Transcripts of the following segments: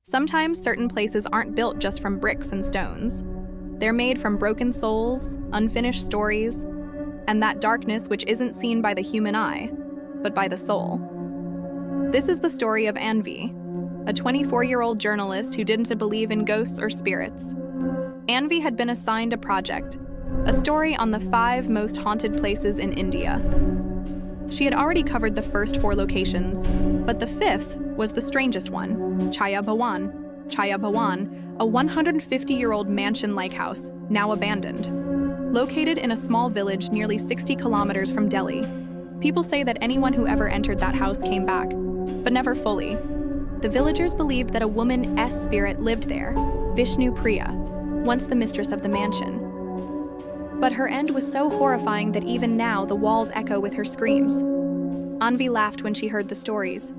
Sometimes certain places aren't built just from bricks and stones. They're made from broken souls, unfinished stories, and that darkness which isn't seen by the human eye, but by the soul. This is the story of Anvi, a 24-year-old journalist who didn't believe in ghosts or spirits. Anvi had been assigned a project, a story on the 5 most haunted places in India. She had already covered the first 4 locations, but the 5th was the strangest one, Chhaya Bhawan. Chhaya Bhawan, a 150-year-old mansion-like house, now abandoned. Located in a small village nearly 60 kilometers from Delhi, people say that anyone who ever entered that house came back, but never fully. The villagers believed that a woman-S spirit lived there, Vishnu Priya, once the mistress of the mansion. But her end was so horrifying that even now the walls echo with her screams. Anvi laughed when she heard the stories.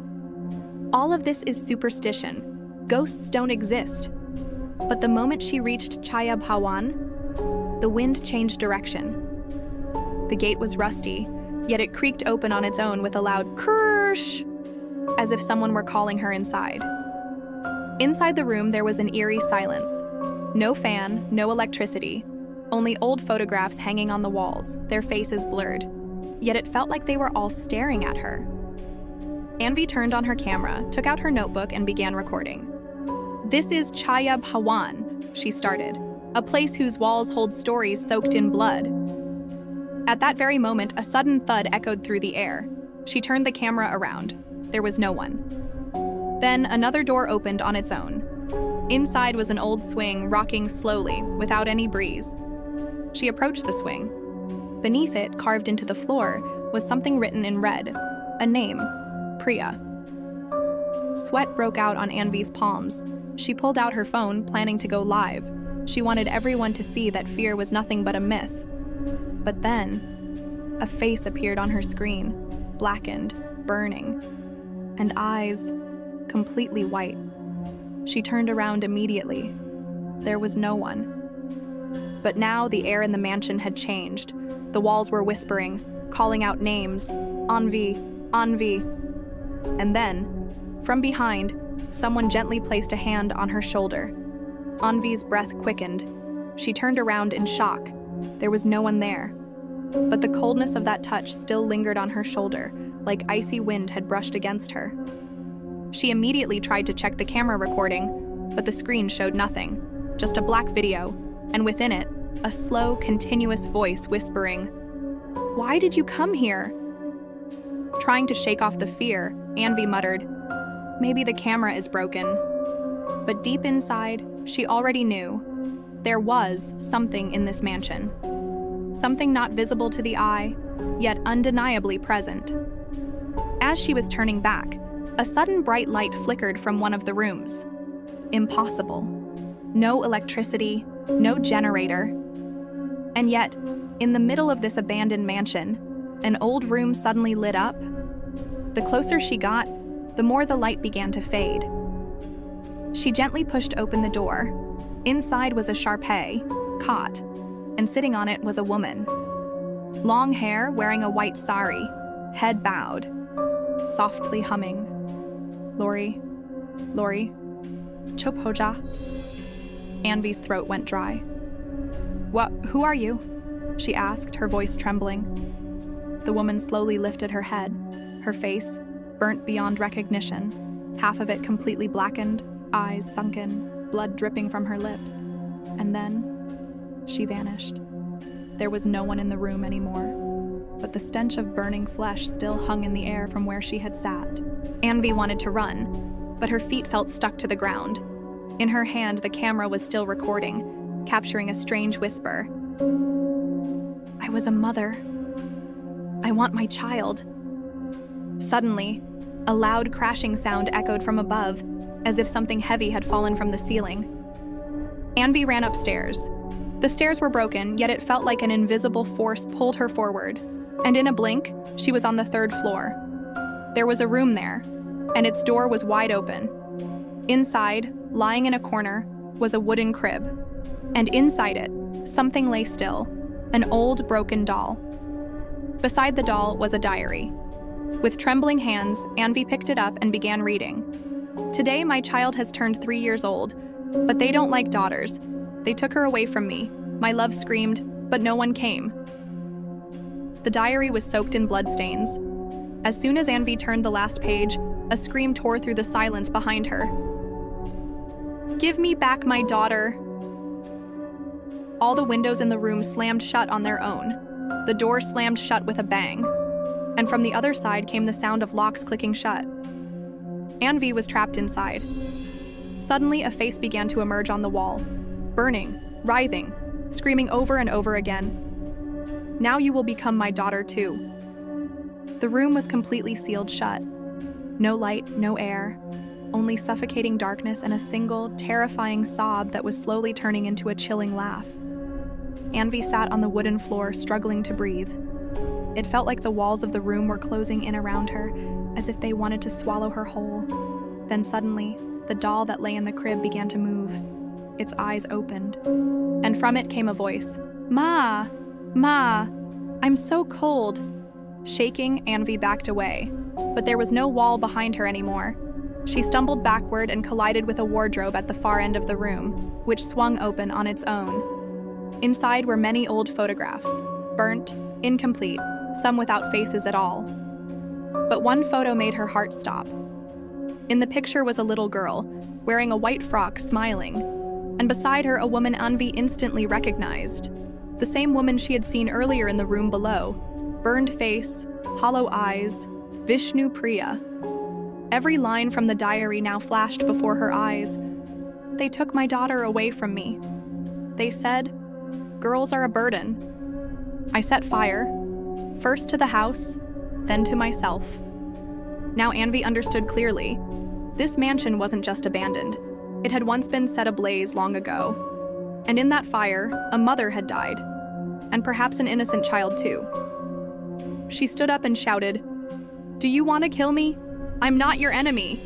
All of this is superstition. Ghosts don't exist. But the moment she reached Chhaya Bhawan, the wind changed direction. The gate was rusty, yet it creaked open on its own with a loud crrrsh, as if someone were calling her inside. Inside the room there was an eerie silence. No fan, no electricity, only old photographs hanging on the walls, their faces blurred. Yet it felt like they were all staring at her. Anvi turned on her camera, took out her notebook, and began recording. "This is Chhaya Bhawan," she started, "a place whose walls hold stories soaked in blood." At that very moment, a sudden thud echoed through the air. She turned the camera around. There was no one. Then another door opened on its own. Inside was an old swing, rocking slowly, without any breeze. She approached the swing. Beneath it, carved into the floor, was something written in red, a name, Priya. Sweat broke out on Anvi's palms. She pulled out her phone, planning to go live. She wanted everyone to see that fear was nothing but a myth. But then, a face appeared on her screen, blackened, burning, and eyes completely white. She turned around immediately. There was no one. But now the air in the mansion had changed. The walls were whispering, calling out names, Anvi, Anvi. And then, from behind, someone gently placed a hand on her shoulder. Anvi's breath quickened. She turned around in shock. There was no one there. But the coldness of that touch still lingered on her shoulder, like icy wind had brushed against her. She immediately tried to check the camera recording, but the screen showed nothing, just a black video, and within it, a slow, continuous voice whispering, "Why did you come here?" Trying to shake off the fear, Anvi muttered, "Maybe the camera is broken." But deep inside, she already knew there was something in this mansion. Something not visible to the eye, yet undeniably present. As she was turning back, a sudden bright light flickered from one of the rooms. Impossible. No electricity, no generator. And yet, in the middle of this abandoned mansion, an old room suddenly lit up. The closer she got, the more the light began to fade. She gently pushed open the door. Inside was a Sharpay, cot, and sitting on it was a woman. Long hair, wearing a white sari, head bowed, softly humming. Lori, Lori, chup ho ja. Anvi's throat went dry. Who are you?" she asked, her voice trembling. The woman slowly lifted her head, her face burnt beyond recognition, half of it completely blackened, eyes sunken, blood dripping from her lips. And then, she vanished. There was no one in the room anymore, but the stench of burning flesh still hung in the air from where she had sat. Anvi wanted to run, but her feet felt stuck to the ground. In her hand, the camera was still recording, capturing a strange whisper. "I was a mother. I want my child." Suddenly, a loud crashing sound echoed from above, as if something heavy had fallen from the ceiling. Anvi ran upstairs. The stairs were broken, yet it felt like an invisible force pulled her forward, and in a blink, she was on the 3rd floor. There was a room there, and its door was wide open. Inside, lying in a corner, was a wooden crib, and inside it, something lay still, an old broken doll. Beside the doll was a diary. With trembling hands, Anvi picked it up and began reading. Today, my child has turned 3 years old, but they don't like daughters. They took her away from me. My love screamed, but no one came. The diary was soaked in bloodstains. As soon as Anvi turned the last page, a scream tore through the silence behind her. Give me back my daughter. All the windows in the room slammed shut on their own. The door slammed shut with a bang. And from the other side came the sound of locks clicking shut. Anvi was trapped inside. Suddenly, a face began to emerge on the wall, burning, writhing, screaming over and over again. Now you will become my daughter too. The room was completely sealed shut. No light, no air, only suffocating darkness and a single, terrifying sob that was slowly turning into a chilling laugh. Anvi sat on the wooden floor, struggling to breathe. It felt like the walls of the room were closing in around her, as if they wanted to swallow her whole. Then suddenly, the doll that lay in the crib began to move. Its eyes opened, and from it came a voice. Ma! Ma! I'm so cold. Shaking, Anvi backed away, but there was no wall behind her anymore. She stumbled backward and collided with a wardrobe at the far end of the room, which swung open on its own. Inside were many old photographs, burnt, incomplete, some without faces at all. But one photo made her heart stop. In the picture was a little girl, wearing a white frock, smiling, and beside her a woman Anvi instantly recognized. The same woman she had seen earlier in the room below. Burned face, hollow eyes, Vishnu Priya. Every line from the diary now flashed before her eyes. They took my daughter away from me. They said, girls are a burden. I set fire, first to the house, then to myself. Now Anvi understood clearly. This mansion wasn't just abandoned. It had once been set ablaze long ago. And in that fire, a mother had died. And perhaps an innocent child too. She stood up and shouted, "Do you want to kill me? I'm not your enemy."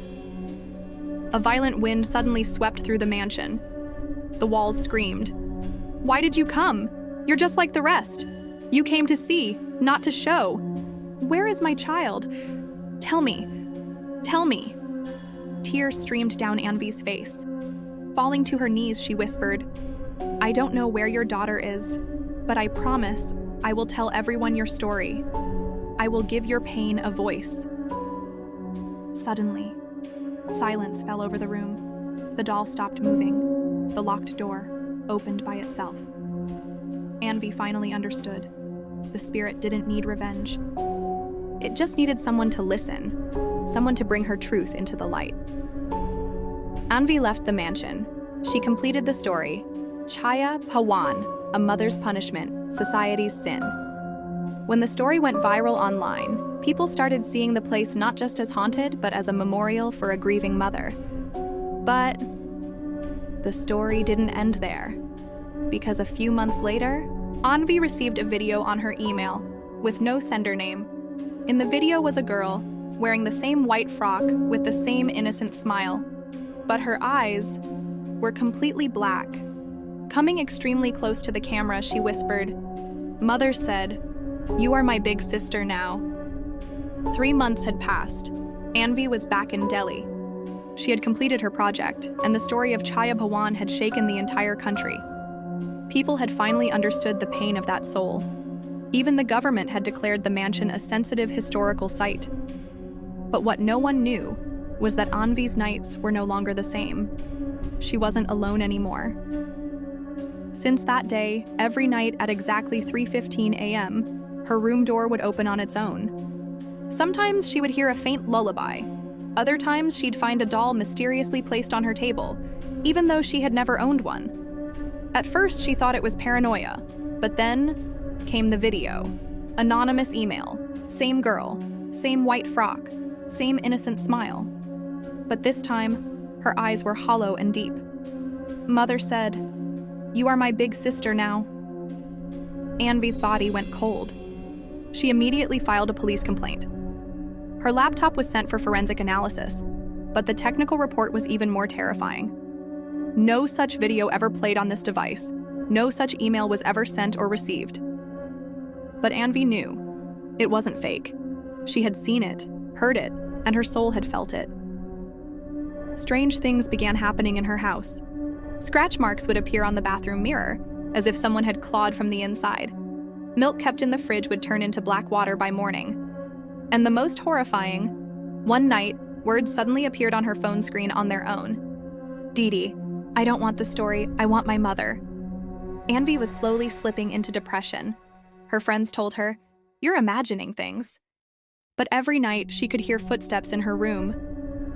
A violent wind suddenly swept through the mansion. The walls screamed. Why did you come? You're just like the rest. You came to see, not to show. Where is my child? Tell me. Tell me. Tears streamed down Anvi's face. Falling to her knees, she whispered, I don't know where your daughter is, but I promise I will tell everyone your story. I will give your pain a voice. Suddenly, silence fell over the room. The doll stopped moving. The locked door opened by itself. Anvi finally understood. The spirit didn't need revenge. It just needed someone to listen, someone to bring her truth into the light. Anvi left the mansion. She completed the story, Chhaya Bhawan, A Mother's Punishment, Society's Sin. When the story went viral online, people started seeing the place not just as haunted, but as a memorial for a grieving mother. But the story didn't end there, because a few months later, Anvi received a video on her email with no sender name. In the video was a girl wearing the same white frock with the same innocent smile, but her eyes were completely black. Coming extremely close to the camera, she whispered, Mother said, you are my big sister now. 3 months had passed. Anvi was back in Delhi. She had completed her project, and the story of Chhaya Bhawan had shaken the entire country. People had finally understood the pain of that soul. Even the government had declared the mansion a sensitive historical site. But what no one knew was that Anvi's nights were no longer the same. She wasn't alone anymore. Since that day, every night at exactly 3:15 a.m., her room door would open on its own. Sometimes she would hear a faint lullaby. Other times she'd find a doll mysteriously placed on her table, even though she had never owned one. At first, she thought it was paranoia, but then came the video. Anonymous email, same girl, same white frock, same innocent smile. But this time, her eyes were hollow and deep. Mother said, you are my big sister now. Anvi's body went cold. She immediately filed a police complaint. Her laptop was sent for forensic analysis, but the technical report was even more terrifying. No such video ever played on this device. No such email was ever sent or received. But Anvi knew. It wasn't fake. She had seen it, heard it, and her soul had felt it. strange things began happening in her house. Scratch marks would appear on the bathroom mirror, as if someone had clawed from the inside. Milk kept in the fridge would turn into black water by morning. And the most horrifying, one night, words suddenly appeared on her phone screen on their own. "Dee Dee, I don't want the story, I want my mother." Anvi was slowly slipping into depression. Her friends told her, "You're imagining things." But every night, she could hear footsteps in her room.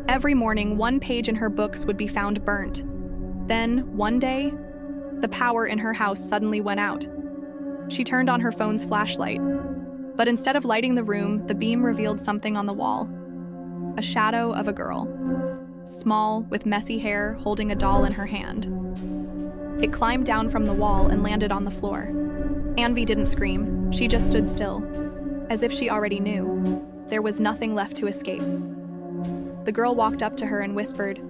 Every morning, one page in her books would be found burnt. Then, one day, the power in her house suddenly went out. She turned on her phone's flashlight, but instead of lighting the room, the beam revealed something on the wall. A shadow of a girl, small, with messy hair, holding a doll in her hand. It climbed down from the wall and landed on the floor. Anvi didn't scream, she just stood still, as if she already knew. There was nothing left to escape. The girl walked up to her and whispered,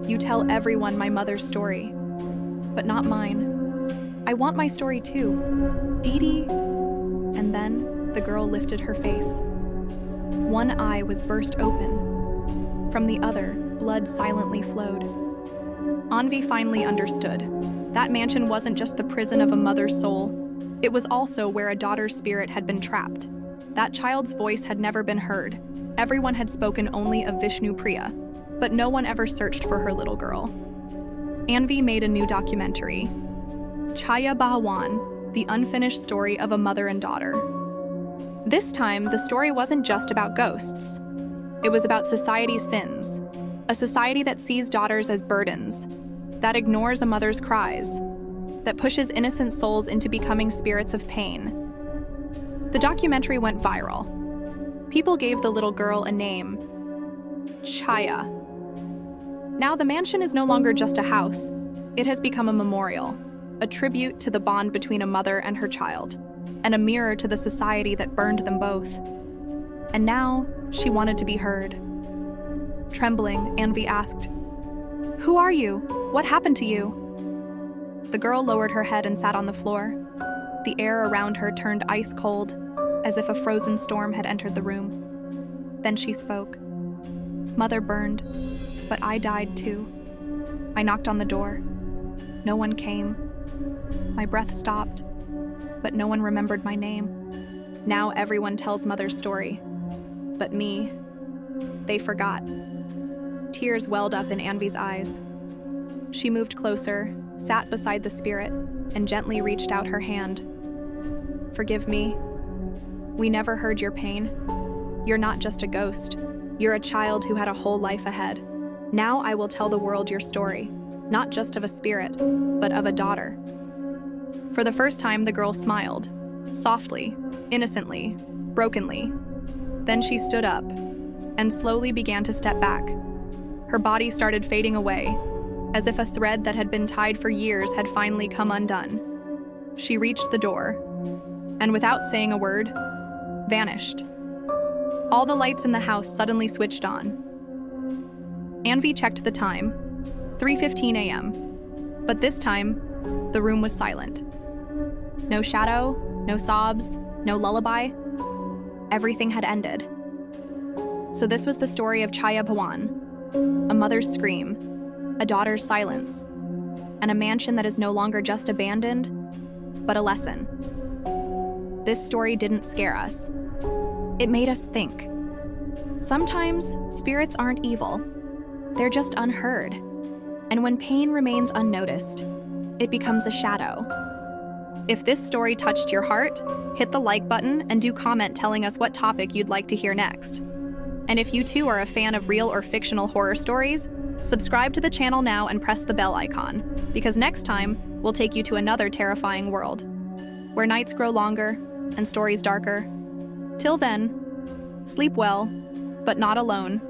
"You tell everyone my mother's story, but not mine. I want my story too. Dee Dee." And then the girl lifted her face. One eye was burst open. From the other, blood silently flowed. Anvi finally understood. That mansion wasn't just the prison of a mother's soul. It was also where a daughter's spirit had been trapped. That child's voice had never been heard. Everyone had spoken only of Vishnu Priya, but no one ever searched for her little girl. Anvi made a new documentary, Chhaya Bhawan, the unfinished story of a mother and daughter. This time, the story wasn't just about ghosts. It was about society's sins, a society that sees daughters as burdens, that ignores a mother's cries, that pushes innocent souls into becoming spirits of pain. The documentary went viral. People gave the little girl a name, Chhaya. Now the mansion is no longer just a house. It has become a memorial, a tribute to the bond between a mother and her child, and a mirror to the society that burned them both. And now, she wanted to be heard. Trembling, Anvi asked, "Who are you? What happened to you?" The girl lowered her head and sat on the floor. The air around her turned ice cold, as if a frozen storm had entered the room. Then she spoke. "Mother burned, but I died too. I knocked on the door. No one came. My breath stopped, but no one remembered my name. Now everyone tells Mother's story. But me, they forgot." Tears welled up in Anvi's eyes. She moved closer, sat beside the spirit, and gently reached out her hand. "Forgive me. We never heard your pain. You're not just a ghost. You're a child who had a whole life ahead. Now I will tell the world your story, not just of a spirit, but of a daughter." For the first time, the girl smiled, softly, innocently, brokenly. Then she stood up and slowly began to step back. Her body started fading away, as if a thread that had been tied for years had finally come undone. She reached the door, and without saying a word, vanished. All the lights in the house suddenly switched on. Anvi checked the time, 3:15 a.m., but this time, the room was silent. No shadow, no sobs, no lullaby. Everything had ended. So this was the story of Chhaya Bhawan, a mother's scream, a daughter's silence, and a mansion that is no longer just abandoned, but a lesson. This story didn't scare us. It made us think. Sometimes spirits aren't evil. They're just unheard. And when pain remains unnoticed, it becomes a shadow. If this story touched your heart, hit the like button and do comment telling us what topic you'd like to hear next. And if you too are a fan of real or fictional horror stories, subscribe to the channel now and press the bell icon, because next time, we'll take you to another terrifying world, where nights grow longer and stories darker. Till then, sleep well, but not alone.